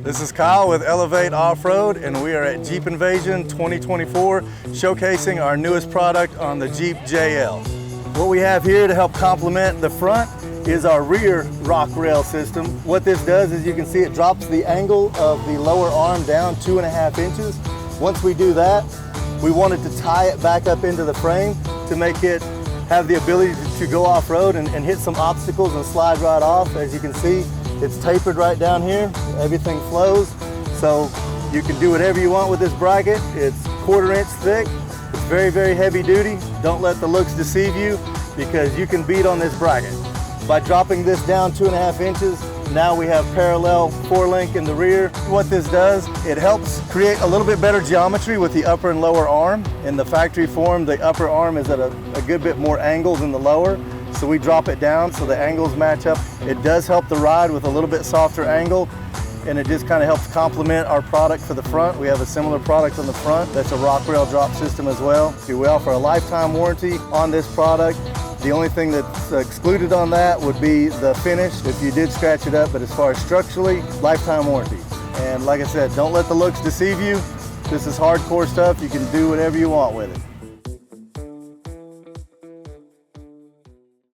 This is Kyle with ELev8 Off Road, and we are at Jeep Invasion 2024 showcasing our newest product on the Jeep JL. What we have here to help complement the front is our rear rock rail system. What this does is you can see it drops the angle of the lower arm down 2.5 inches. Once we do that, we wanted to tie it back up into the frame to make it have the ability to go off-road and hit some obstacles and slide right off. As you can see, it's tapered right down here. Everything flows, so you can do whatever you want with this bracket. It's 1/4 inch thick. It's very, very heavy duty. Don't let the looks deceive you, because you can beat on this bracket. By dropping this down 2.5 inches, now we have parallel 4-link in the rear. What this does, it helps create a little bit better geometry with the upper and lower arm. In the factory form, the upper arm is at a good bit more angle than the lower. So we drop it down so the angles match up. It does help the ride with a little bit softer angle, and it just kind of helps complement our product for the front. We have a similar product on the front that's a rock rail drop system as well. We offer a lifetime warranty on this product. The only thing that's excluded on that would be the finish if you did scratch it up, but as far as structurally, lifetime warranty. And like I said, don't let the looks deceive you. This is hardcore stuff. You can do whatever you want with it.